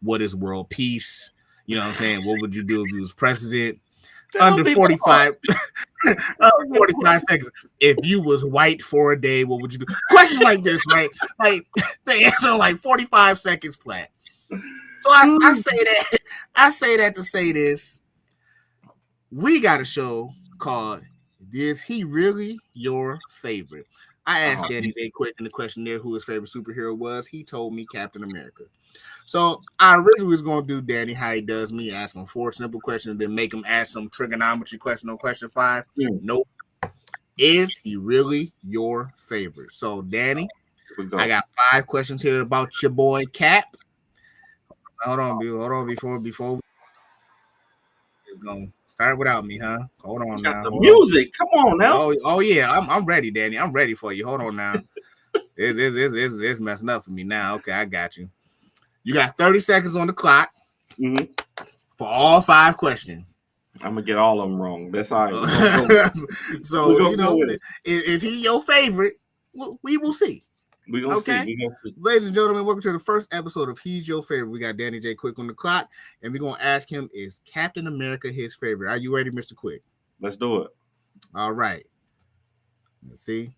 what is world peace? You know what I'm saying? What would you do if you was president? That don't Under be that hard. 45 under That don't be that 45 seconds. If you was white for a day, what would you do? Questions like this, right? Like they answer in like 45 seconds flat. So I hard. say that I say that to say this. We got a show called "Is He Really Your Favorite?" I asked Oh, Danny Day quick in the questionnaire who his favorite superhero was. He told me Captain America. So I originally was going to do Danny how he does me, ask him 4 simple questions, then make him ask some trigonometry question on question 5. yeah, Nope. Is he really your favorite? So Danny, here we I go. got 5 questions here about your boy Cap. Hold on before we just gonna start without me, huh? Hold You on got now. the Hold on. music. Come on now. Oh yeah, I'm ready, Danny. I'm ready for you. Hold on now. It's messing up for me now. Okay, I got you. You got 30 seconds on the clock Hmm. for all 5 questions. I'm gonna get all of them wrong. That's all right. We're gonna go. Uh, We're so gonna go with it. if he your favorite, we will see. We're gonna see. Okay. We're gonna see. Ladies and gentlemen, welcome to the first episode of He's Your Favorite. We got Danny J. Quick on the clock, and we're gonna ask him, is Captain America his favorite? Are you ready, Mr. Quick? Let's do it. All right. Let's see.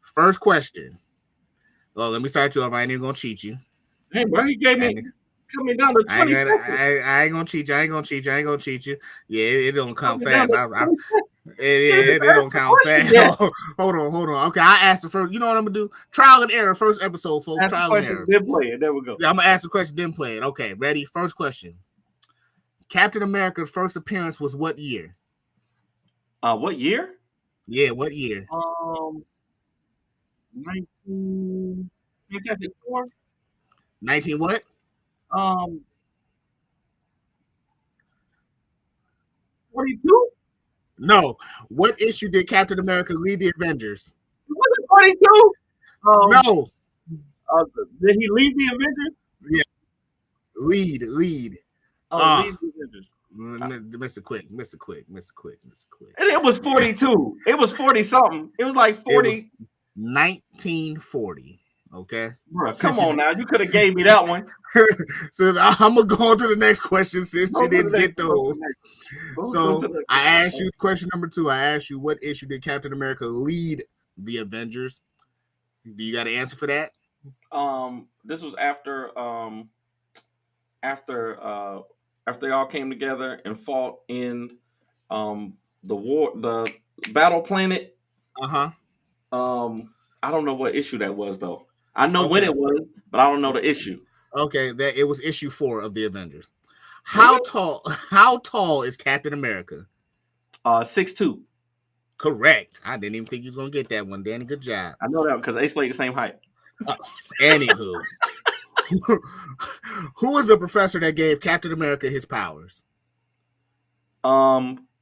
First question. Well, let me start you off. I ain't even gonna cheat you. Hey, bro, you gave I me ain't, coming down to I ain't 20 gonna, seconds. I ain't gonna cheat you. I ain't gonna cheat you. I ain't gonna cheat you. Yeah, it don't come Coming down fast. to 20 seconds. You ain't It even don't asked the count question fast. yet. Hold on. Okay, I asked the first. You know what I'm gonna do? Trial and error. First episode, folks. Ask the Trial and question, error. then play it. There we go. Yeah, I'm gonna ask the question, then play it. Okay, ready? First question. Captain America's first appearance was what year? What year? Yeah, what year? 19. Fantastic Four. 19 what? Um, 42. No. What issue did Captain America lead the Avengers? Was it 42? Um, No. uh, did he leave the Avengers? Yeah, lead. Oh, Ah, leave the Avengers. Mr. Quick, Mr. Quick, Mr. Quick, Mr. Quick. And it was 42. It was 40 something. It was like It was 40. 1940. Okay. Bro, come Since you on now. You could have gave me that one. so I'm gonna go on to the next question since Go you to the didn't next get one. Go to those. the next one. Go So to the next I asked one. you question number 2. I asked you what issue did Captain America lead the Avengers? Do you got an answer for that? This was after after they all came together and fought in um the Battle Planet. Uh-huh. I don't know what issue that was though. I know when Okay. it was, but I don't know the issue. Okay, that it was issue 4 of the Avengers. Was How it? tall how tall is Captain America? 6'2". Correct. I didn't even think you was gonna get that one, Danny. Good job. I know that because Ace played the same height. Uh, Anywho, who is the professor that gave Captain America his powers?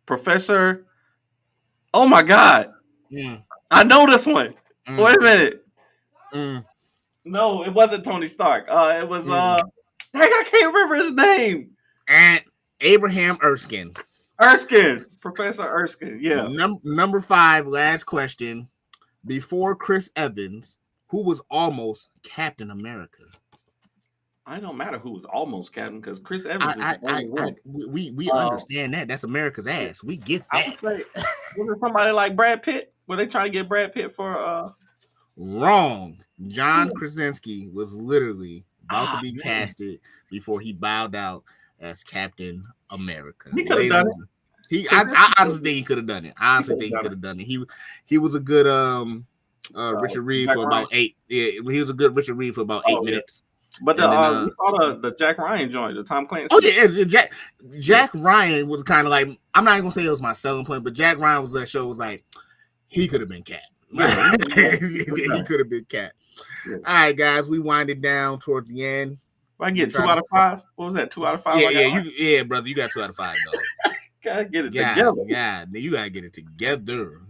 Professor. Oh my God, Mm, I know this one. mm, Wait a minute. mm, No, it wasn't Tony Stark. It was mm. dang, I can't remember his name. And Abraham Erskine. Erskine, Professor Erskine. Yeah, Number 5, last question. Before Chris Evans, who was almost Captain America? I don't matter who was almost captain because Chris Evans is I, the only one. we Uh, understand that. That's America's ass. We get I that. would say was it somebody like Brad Pitt? Were they trying to get Brad Pitt for Wrong. John Krasinski was literally about to be man, casted before he bowed out as Captain America. he could have Ladies done and it. gentlemen, he I Krasinski honestly think he could have done it. I he honestly could have think he done could it. have done it. He was a good Richard Reed Jack for Ryan. about 8. Yeah, he was a good Richard Reed for about 8 Oh yeah, minutes. but And then we saw the Jack Ryan joint, the Tom oh Clancy. yeah, Jack Yeah, Jack Ryan was kind of like, I'm not even gonna say it was my selling point, but Jack Ryan was that show was like he could have been Cat. yeah, he He done. could have been Cat. Yeah. All right, guys, we winded down towards the end. If I We get try two to, out of five, what was that? 2 out of 5. yeah, I got. yeah, brother, you got 2 out of 5, dog. Gotta get it Yeah, together. yeah, you gotta get it together.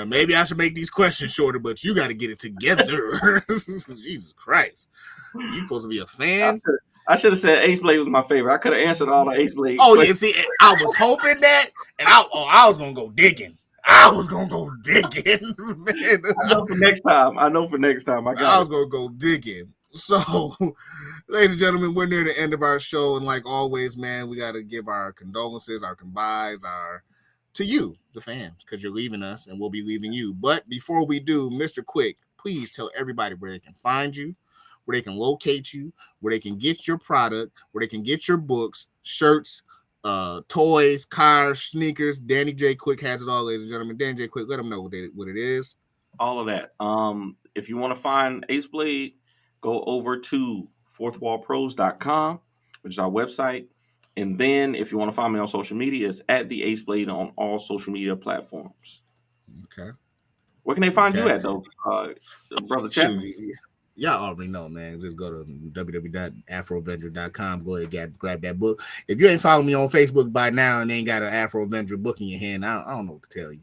Maybe I should make these questions shorter, but you got to get it together. Jesus Christ, you supposed to be a I fan? should, I should have said Ace Blade was my favorite. I could have answered all the Ace Blade Oh yeah, questions. see, I was hoping that, and I was gonna go digging. I was gonna go digging, man. I know for next time. I know for next time. I I got was it. gonna go digging. So, ladies and gentlemen, we're near the end of our show, and like always, man, we gotta give our condolences, our goodbyes, our to you, the fans, because you're leaving us, and we'll be leaving you. But before we do, Mr. Quick, please tell everybody where they can find you, where they can locate you, where they can get your product, where they can get your books, shirts, toys, cars, sneakers. Danny J. Quick has it all, ladies and gentlemen. Danny J. Quick, let them know what it is. All of that. If you want to find Ace Blade, go over to fourthwallpros.com, which is our website. And then if you want to find me on social media, it's at the Ace Blade on all social media platforms. Okay. Where can they find you Okay. at though, brother Shoot, Chapman? y'all already know, man. Just go to www.afroavenger.com. Go ahead and grab that book. If you ain't following me on Facebook by now and ain't got an Afro Avenger book in your hand, I don't know what to tell you.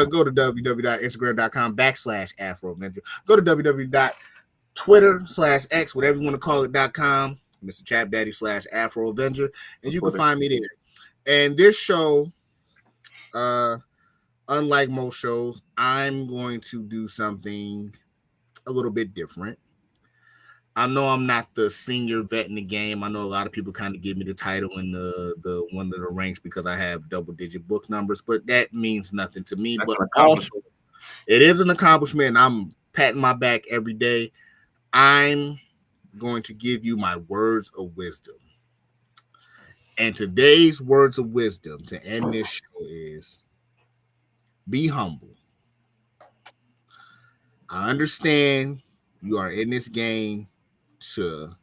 Go to www.instagram.com/Afro Avenger. Go to www.twitter/X, whatever you want to call it.com, Mr. Chap Daddy /Afro Avenger, and you can Twitter. find me there. And this show, unlike most shows, I'm going to do something a little bit different. I know I'm not the senior vet in the game. I know a lot of people kind of give me the title in the one of the ranks because I have double digit book numbers, but that means nothing to me. That's But an accomplishment. also, it is an accomplishment. I'm patting my back every day. I'm going to give you my words of wisdom. And today's words of wisdom to end this show is be humble. I understand you are in this game to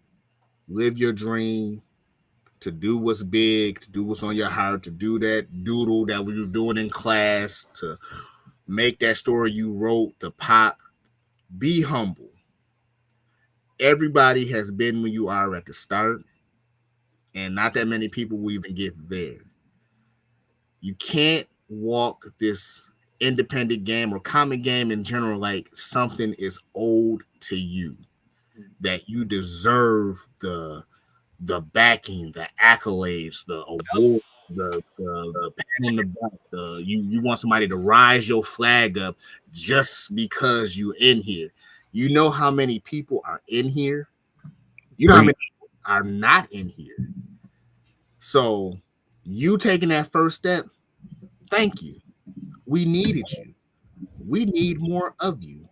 live your dream, to do what's big, to do what's on your heart, to do that doodle that we were doing in class, to make that story you wrote, to pop. Be humble. Everybody has been where you are at the start, and not that many people will even get there. You can't walk this independent game or comic game in general like something is owed to you, that you deserve the backing, the accolades, the awards, the pat on the back. You want somebody to rise your flag up just because you in here. You know how many people are in here. You know how many people are not in here. So you taking that first step, thank you. We needed you. We need more of you.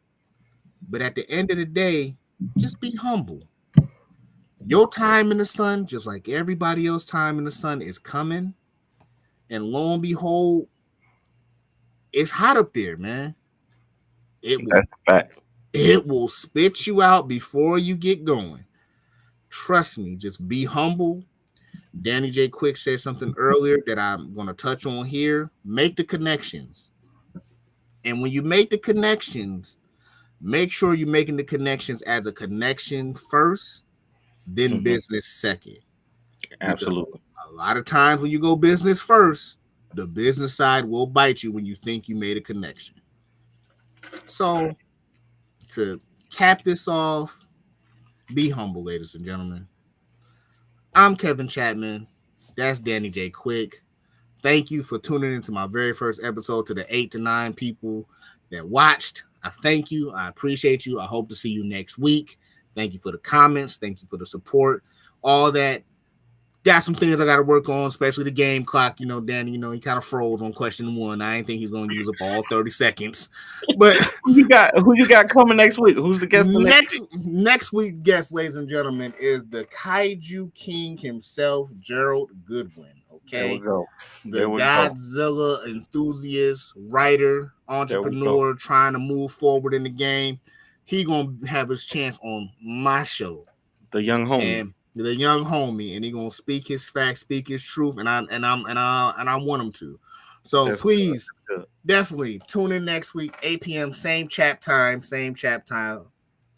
But at the end of the day, just be humble. Your time in the sun, just like everybody else time in the sun, is coming, And lo and behold, it's hot up there, man. It will That's a fact. it will spit you out before you get going. Trust me, just be humble. Danny J. Quick said something earlier that I'm going to touch on here. Make the connections. And when you make the connections, make sure you're making the connections as a connection first, then Hmm. business second. Because Absolutely. a lot of times when you go business first, the business side will bite you when you think you made a connection. So, to cap this off, be humble, ladies and gentlemen. I'm Kevin Chapman. That's Danny J. Quick. Thank you for tuning into my very first episode. To the 8 to 9 people that watched, I thank you. I appreciate you. I hope to see you next week. Thank you for the comments. Thank you for the support. All that. Got some things I got to work on, especially the game clock. Danny, he kind of froze on question one. I didn't think he's going to use up all 30 seconds. But Who you got coming next week? Who's the guest for next week? next week's guest, ladies and gentlemen, is the Kaiju King himself, Gerald Goodwin. There we Okay, go. the There we go. Godzilla enthusiast, writer, There we go. entrepreneur, trying to move forward in the game. He gonna have his chance on my show, The young homie. and the young homie, and he gonna speak his facts, speak his truth, and I want him to. So That's good. please, That's good. definitely tune in next week, 8 p.m. Same chat time, same chat time.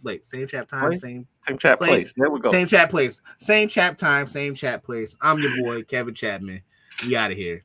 Wait, same chat time, Place. same Same chat place, place. There we go. same chat place, same chat time, same chat place. I'm your boy Kevin Chapman. We out of here.